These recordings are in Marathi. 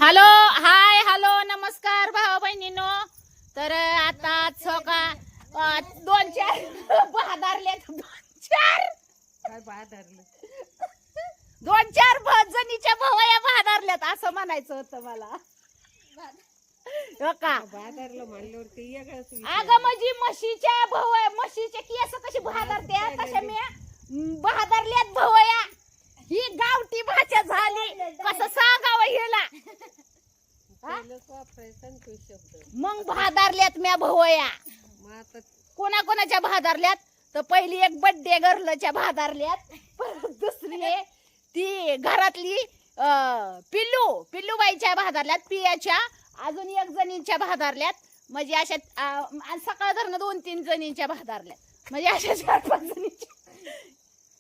हॅलो हाय हॅलो नमस्कार भावा बहिणींनो. तर आता सकाळ 2-4 बहादारले 2-4 जणीच्या भवया बहादारल्यात असं म्हणायचं होतं मला. हो का बहादरला म्हणल्यावरती अगं म्हणजे म्हशीच्या भवया म्हशीचे केस कशी बहादरते तशा मी बहादरल्यात भवया. ही गावठी भाषा झाली कसं सांगावं हिला. मग बहादारल्यात म्या भवया कोणाच्या बहादारल्यात तर पहिली एक बर्थडे गर्लच्या बहादारल्यात. परत दुसरी आहे ती घरातली पिल्लूबाईच्या बहादारल्यात पियाच्या. अजून एक जणींच्या बहादारल्यात म्हणजे अशा सकाळ धरणं 2-3 जणींच्या बहादारल्यात म्हणजे अशा 4-5 जणींच्या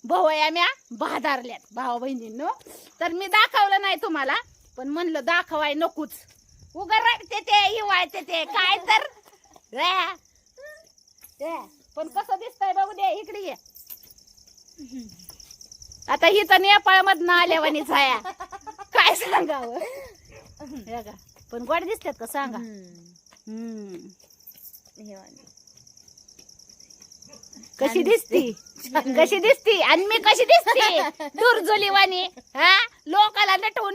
भवया म्या बहादारल्यात भावा बहिणींनो. तर मी दाखवलं नाही तुम्हाला पण म्हणलं दाखवाय नकोच उगा रडते ते हिवाळते ते काय तर पण कसं दिसतंय बघू दे इकडे ये. आता ही तर नेपाळ मधनं आल्यावानी छाया काय सांगावं का पण गोड दिसतात का सांगा. कशी दिसती आणि मी कशी दिसते दुर्जुलीवानी. हा लोकाला नटवू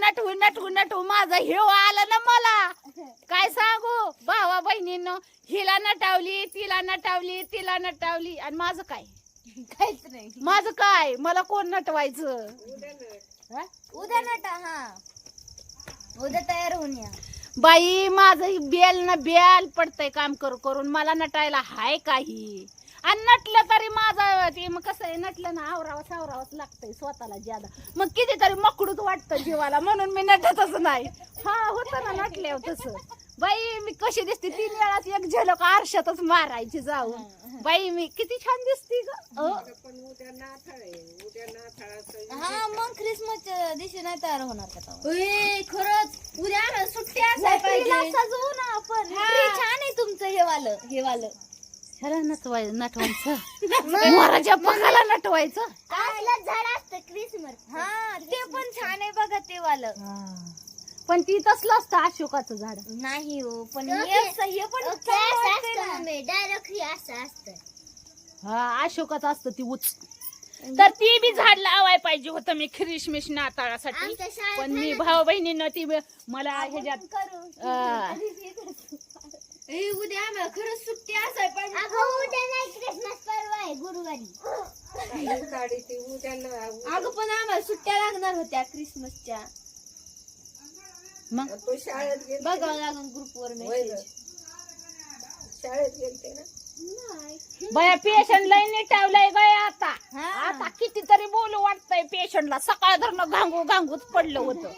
माझा हिरो आला ना मला काय सांगू भावा बहिणींनो. हिला नटावली तिला नटावली आणि माझं काय काहीच नाही. माझं काय मला कोण नटवायचं. उद्या नटा. हा उद्या तयार होऊन या बाई. माझं बेल पडतंय काम करून मला नटायला हाय काही. आणि नटलं तरी माझं ते मग कसं आहे नटलं ना आवरावंच लागतंय स्वतःला ज्यादा. मग कितीतरी मकडूच वाटतं जीवाला म्हणून मी नटतच नाही. हा होतं ना नटल्यावर तसं. बाई मी कशी दिसते 3 वेळाच एक झलक आरशातच मारायची जाऊन. बाई मी किती छान दिसते ग. हा मग ख्रिसमसच्या दिवशी नाही तयार होणार का खरंच उद्या सुट्टी असायला पाहिजे. सजवू ना आपण. छान आहे तुमचं हे वालं ह्याला नटवायचं मोराच्या पखाला नटवायचं. झाड असतं क्रिसमस. हा ते पण छान आहे बघा ते वालं. पण ती तसलं असतं अशोकाचं झाड नाही हो पण हे पण डायरेक्ट असं असतं. हा अशोकाचं असतं ती उच. तर ती बी झाड लावाय पाहिजे होतं मी ख्रिसमस नाताळासाठी. पण मी भाऊ बहिणीनं ती मला ह्याच्यात उद्या आम्हाला खरंच सुट्टी असाय पाहिजे. उद्या नाही क्रिसमस परवा आहे गुरुवारी. अगं पण आम्हाला सुट्ट्या लागणार होत्या क्रिसमसच्या. मग बघावं लागून ग्रुपवर मेसेज. शाळेत गेलते ना बया पेशंट लय निटावलंय गया आता कितीतरी बोलू वाटतंय पेशंटला. सकाळ धरणं घांगूच पडलं होतं.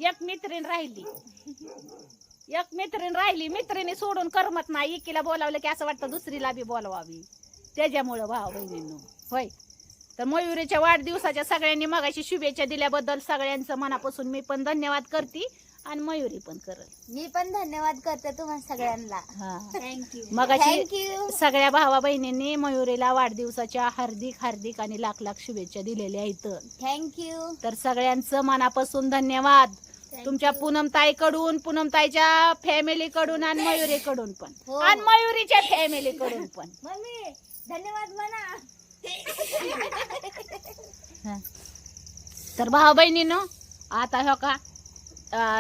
एक मैत्रीण राहिली मैत्रिणी सोडून करमत नाही. एकीला बोलावलं की असं वाटतं दुसरीला बी बोलवावी. त्याच्यामुळं भाऊ बहिणींनो होय. तर मयुरीच्या वाढदिवसाच्या सगळ्यांनी मगाशी शुभेच्छा दिल्याबद्दल सगळ्यांचं मनापासून मी पण धन्यवाद करते आणि मयुरी पण करल. मी पण धन्यवाद करते तुम्हा सगळ्यांना. थँक्यू. मगाशी सगळ्या भावा बहिणींनी मयुरीला वाढदिवसाच्या हार्दिक आणि लाख शुभेच्छा दिलेल्या आहेत. थँक्यू. तर सगळ्यांचं मनापासून धन्यवाद. तुमच्या पूनमताईच्या फॅमिली कडून आणि मयुरी कडून पण आणि मयुरीच्या फॅमिली कडून पण. मम्मी धन्यवाद म्हणा. तर भावा बहिणींनो आता हो का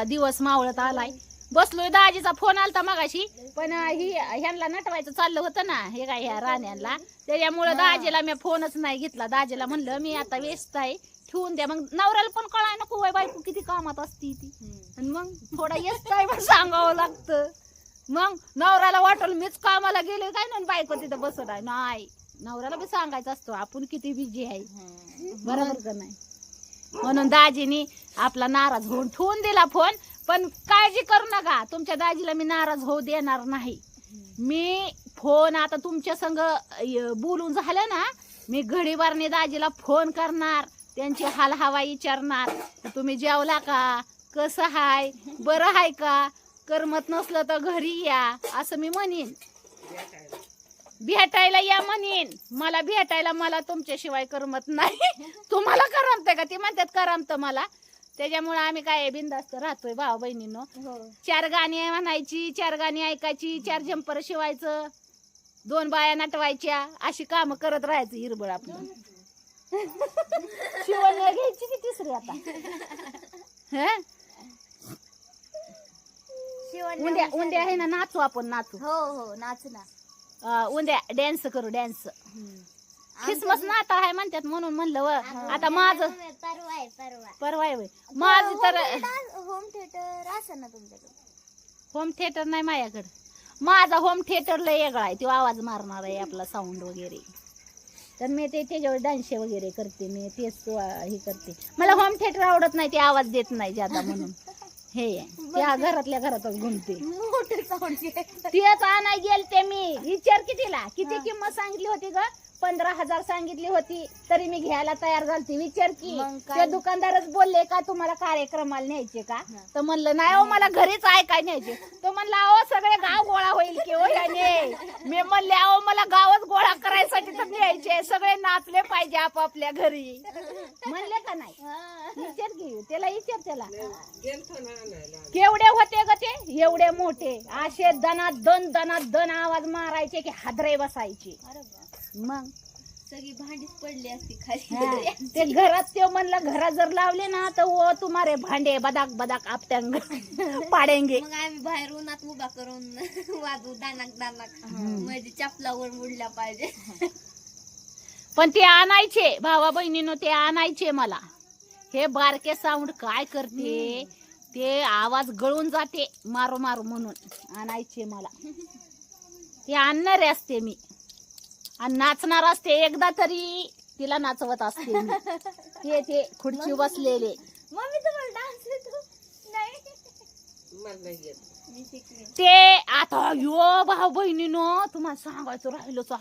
दिवस मावळत आलाय. बसलोय. दाजीचा फोन आलता मगाशी पण ह्यांना नटवायचं चाललं होतं ना हे काय ह्या राण्यांना. त्याच्यामुळे दाजीला मी फोनच नाही घेतला. दाजीला म्हणलं मी आता व्यस्त आहे ठेवून द्या. मग नवऱ्याला पण कळाय नको बायको किती कामात असती ती. आणि मग थोडा व्यस्त आहे पण सांगावं लागतं. मग नवऱ्याला वाटलं मीच कामाला गेले काय ना बायको तिथं बसत आहे. नाही नवऱ्याला बी सांगायचं असतो आपण किती बिझी आहे. बरोबर का नाही. म्हणून दाजीनी आपला नाराज होऊन ठेवून दिला फोन. पण काळजी करू नका तुमच्या दाजीला मी नाराज होऊ देणार नाही. मी फोन आता तुमच्या संग बोलून झालं ना मी घडीभरने दाजीला फोन करणार. त्यांची हालहवा विचारणार. तुम्ही जेवला का कसं हाय बरं हाय का करमत नसलं तर घरी या असं मी म्हणेन. भेटायला या म्हणेन, मला भेटायला मला तुमच्याशिवाय करमत नाही. तुम्हाला करमतंय का? ती म्हणतात करमतं मला. त्याच्यामुळे आम्ही काय बिंदास्त राहतोय भाऊ बहिणींनो. 4 गाणी म्हणायची, 4 गाणी ऐकायची, 4 जंपर शिवायचं, 2 बाया नटवायच्या, अशी काम करत राहायचं हिरबळ आपलं. शिवण्या घ्यायची की तिसरी आता. हं? उद्या उद्या आहे ना, नाचू आपण, नाचू. हो हो नाच ना. उद्या डान्स करू, डान्स. ख्रिसमस नाता आहे म्हणतात म्हणून म्हणलं व. आता माझं परवा आहे होय. माझं तर होम थिएटर असं ना तुमच्याकडे? होम थिएटर नाही माझ्याकडे. माझा होम थिएटर लय वेगळा आहे, तो आवाज मारणार आहे आपला, साऊंड वगैरे. तर मी ते त्याच्यावर डान्स वगैरे करते, मी तेच हे करते. मला होम थिएटर आवडत नाही, ते आवाज देत नाही जादा म्हणून. हे त्या घरातल्या घरातच घुमते. मोठं साऊंड तेच आणाय गेलते मी. विचार कितीला, किती किंमत सांगितली होती ग? 15,000 सांगितली होती, तरी मी घ्यायला तयार झालती. विचार की. ते दुकानदारच बोलले का तुम्हाला कार्यक्रमाला न्यायचे का? तर म्हणलं नाही हो, मला घरीच ऐकाय न्यायचे. तो म्हणला अहो सगळे गाव गोळा होईल की हो याने. मी म्हणले अहो मला गावच गोळा करायसाठी तर न्यायचे, सगळे नाचले पाहिजे आपापल्या घरी. म्हणले का नाही? विचार की त्याला, विचार त्याला. केवढे होते ग ते? एवढे मोठे, असे दनात दन आवाज मारायचे की हादरे बसायचे. मग सगळी भांडीच पडली असती खाली. ते घरात ते म्हणलं घरात जर लावले ना तर वो तुम्हारे भांडे बदाक बदाक आपट्यांग पाडेंगे. मग आम्ही बाहेर उन्हात उभा करून वाजू दानाक म्हणजे चपलावर मुडल्या पाहिजे. पण ते आणायचे भावा बहिणीनो, ते आणायचे मला. हे बारके साऊंड काय करते, ते आवाज गळून जाते मारू मारू म्हणून आणायचे मला. ते आणणारे असते मी आणि नाचणार असते. एकदा तरी तिला नाचवत असते मी. ते खुर्ची बसलेले. मम्मी तुम्हाला डान्स येतो? नाही मी शिकले. ते आता यो भाऊ बहिणीनो तुम्हाला सांगायचं राहिलोच.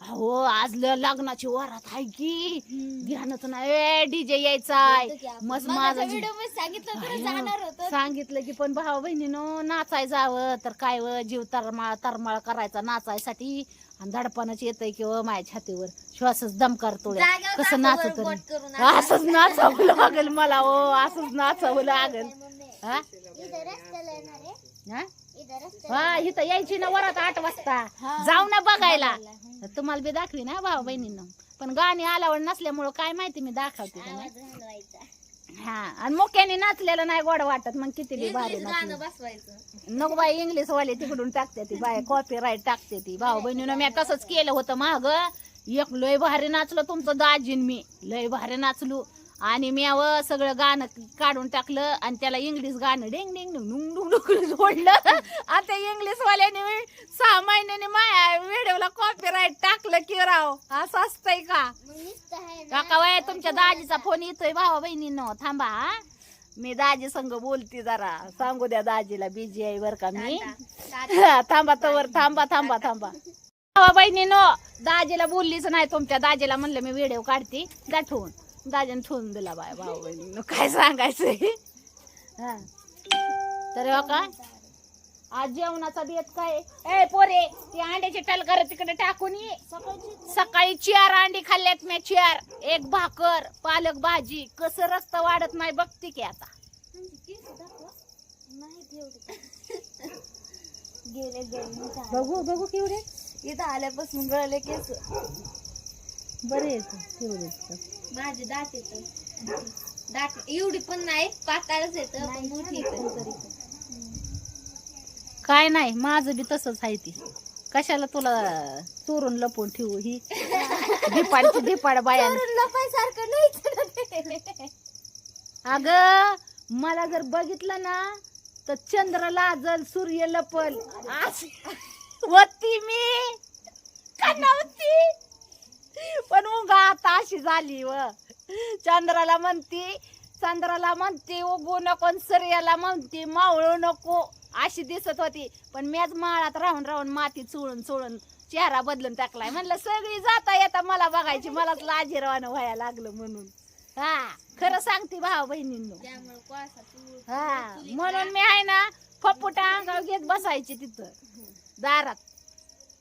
अहो आज लग्नाची वरात आहे की ध्यानच नाही. डीजे यायचाय मस्त. माझा व्हिडिओ मध्ये सांगितलं खरं जाणार होतं. सांगितलं की, पण भाऊ बहिणीनो नाचाय जावं तर काय व जीव तरमाळ करायचा नाचायसाठी. आणि धडपणच येतय किंवा माझ्या छातीवर श्वासच दम करतो. कसं नाचत असंच नाचावं लागेल मला. हो असंच नाचावं लागेल. हा इथं यायची ना वरात 8 वाजता. जाऊ ना बघायला. तुम्हाला बी दाखवी ना भाऊ बहिणींना. पण गाणी आल्यावर नसल्यामुळं काय माहिती मी दाखवते का नाही. हा आणि मोक्याने नाचलेलं नाही गोड वाटत. मग किती बी भारी नको बाई. इंग्लिश वाले तिकडून टाकते ती बाय, कॉपीराईट टाकते ती. भाऊ बहिणीनं मी तसंच केलं होतं माग. एक लय भारी नाचलो तुमचं दाजीन मी, लय भारी नाचलो. आणि मी सगळं गाणं काढून टाकलं आणि त्याला इंग्लिश गाणं डेंग डेंग डुंग डुंग डुंग जोडलं. आता इंग्लिश वाल्याने 6 महिन्याने माझ्या व्हिडिओला कॉपीराईट टाकलं की राव. असं असतंय का? काका वय तुमच्या दाजीचा फोन येतोय भावा बहिणींनो. थांबा मी दाजी संग बोलते, जरा सांगू द्या दाजीला बिजी आहे बर का मी. थांबा तवर, थांबा भावा बहिणींनो. दाजीला बोललीच नाही. तुमच्या दाजीला म्हणलं मी व्हिडिओ काढते दाठवून. दाजीने ठेवून दिला बाय भाऊ बहिणींनो. काय सांगायचंय. हा तर हो का आज जेवणाचा बेत काय? ए पोरे ती अंड्याची टलकर तिकडे टाकून ये. सकाळी 4 अंडी खाल्ल्यात मी. 4, 1 भाकर, पालक भाजी. कसं रक्त वाढत नाही बघते की आता. बघू केवढे इथं आल्यापासून गळले केस. बरे तेवढे माझे दात येत. दात एवढी पण नाही, पाताळच येत पण मोठी येत. काय नाही माझं बी तसंच आहे. ती कशाला तुला चोरून लपवून ठेवू. ही धिपाड बाया लपायसारखं नाही. अग मला जर बघितलं ना तर चंद्र लाजल, सूर्य लपल. होती मी का नव्हती? पण उगा आता अशी झाली व. चंद्राला म्हणती उगू नको, सूर्याला म्हणती मावळू नको. अशी दिसत होती. पण मीच माळात राहून माती चोळून चेहरा बदलून टाकलाय. म्हणलं सगळी जाता येता मला बघायची, मलाच लाजीरवानं व्हायला लागलं म्हणून. हा खरं सांगते भाऊ बहिणींनो. हा म्हणून मी आहे ना फपुटा अंगावर घेत बसायची तिथं दारात.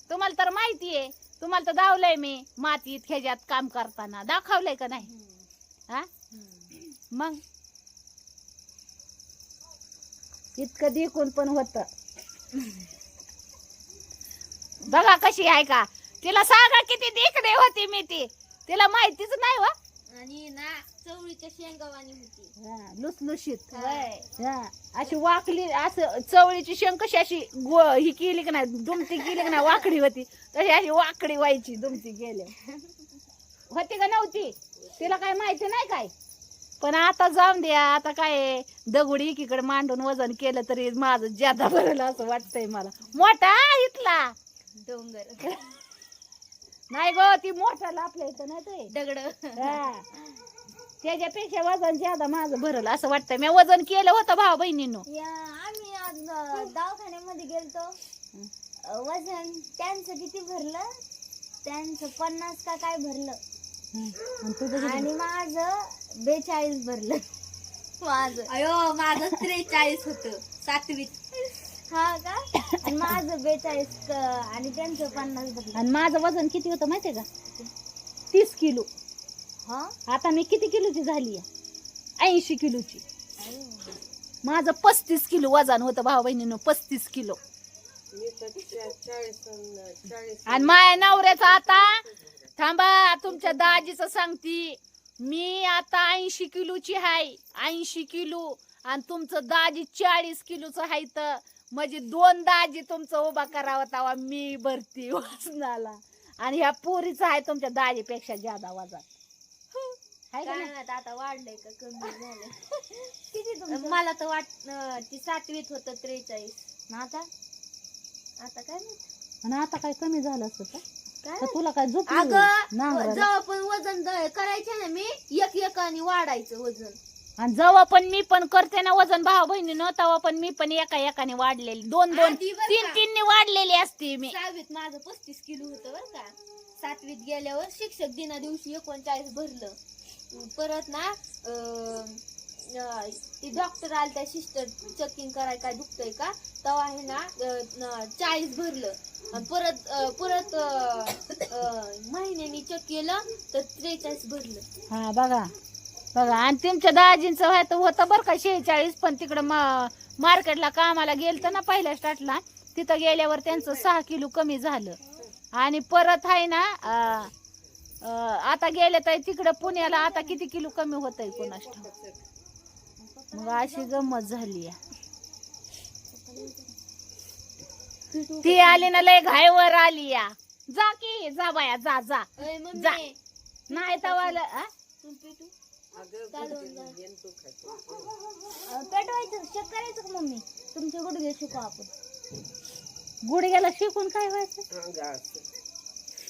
तुम्हाला तर माहितीये, तुम्हाला तर दावलंय मी मातीत ह्याच्यात काम करताना, दाखवलंय का नाही? हा मग इतकं देखून पण होत. बघा कशी आहे का, तिला सांगा किती देखणे होती मी, ती तिला माहितीच नाही वा. आणि ना चवळीच्या शेंगावानी होती, लुसलुशीत. होय. अशी वाकली, असं चवळीची शेंग कशी अशी ही केली की नाही, दुमती केली की नाही, वाकडी होती तशी अशी वाकडी व्हायची दुमती गेल्या. होती का नव्हती तिला काय माहिती नाही काय. पण आता जाऊन द्या, आता काय दगड एकीकडे मांडून वजन केलं तरी माझं ज्यादा भरलं असं वाटतंय मला. मोठा इथला डोंगर नाही गो, ती मोठा आपल्या इथं नाही ते दगड. त्याच्यापेक्षा वजन ज्यादा माझं भरलं असं वाटतंय. मी वजन केलं होतं भाऊ बहिणींनो. आम्ही आज दवाखान्यामध्ये गेलतो, वजन त्यांचं किती भरलं, त्यांचं 50 का काय भरलं, आणि माझं 42 भरलं. माझं अयो माझं 43 होत 7वीत. हा का, आणि माझं 42 आणि त्यांचं 50 भरलं. आणि माझं वजन किती होतं माहितीये का, 30 किलो. हा आता मी किती किलोची झाली, 80 किलोची. माझं 35 किलो वजन होतं भाऊ बहिणीनं, 35 किलो. मी तर 40 आणि माझ्या नवऱ्याचं आता थांबा, तुमच्या दाजीचं सांगती मी आता 80 किलोची आहे, 80 किलो. आणि तुमचं दाजी 40 किलोचं आहे, तर म्हणजे 2 दाजी तुमचं उभा करावा तवा मी भरती वजनाला. आणि ह्या पोरीचं आहे तुमच्या दाजीपेक्षा ज्यादा वजन. आता वाढलंय का कमी झालंय? किती मला तर ती 7वीत होत 43. आता आता काय आणि आता काय कमी झालं असतं का? काय तुला काय झोप जेव्हा पण वजन करायचे ना मी, एकाने वाढायचं वजन. आणि जेव्हा पण मी पण करते ना वजन भाऊ बहिणीनं, तेव्हा पण मी पण एकाने वाढलेली, 2-2 3-3 वाढलेली असते मी. 6वीत माझं 35 किलो होतं बरं का. 7वीत गेल्यावर शिक्षक दिना दिवशी 39 भरलं. परत ना ती डॉक्टर आली, त्या सिस्टर चेकिंग करायला काय दुखतंय का, तेव्हा आहे ना 40 भरलं. आणि परत महिन्यानी चेक केलं तर 43 भरलं. हा बघा बघा. आणि तुमच्या दाजींचं होतं बरं का 46, पण तिकडं मार्केटला कामाला गेलतं ना पहिल्या स्टार्टला, तिथं गेल्यावर त्यांचं 6 किलो कमी झालं. आणि परत आहे ना आता गेले तर तिकडं पुण्याला आता किती किलो कमी होत आहे कोणास ठाऊक. मग अशी गंमत झाली. ती आली ना लय घाईवर आली या. जा की जा बाया, जा जा जा. नाही तवाला पेटवायचं शेक करायचं का मम्मी, तुमचे गुडघे शिकू आपण. गुडघ्याला शिकून काय व्हायचं,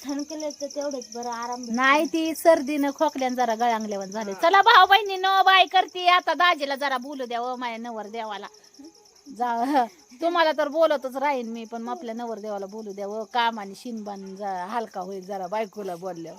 थंड केलं तर तेवढंच बरं आराम. नाही ती सर्दीनं खोकल्यान जरा गळांगल्यावर झाले. चला भाऊ बहिणी नो बाय करते आता, दाजीला जरा बोलू द्या व माझ्या नवर देवाला. जा तुम्हाला तर बोलतच राहीन मी, पण आपल्या नवर देवाला बोलू द्या व, काम आणि शिनबान हलका होईल जरा बायकोला बोलल्यावर.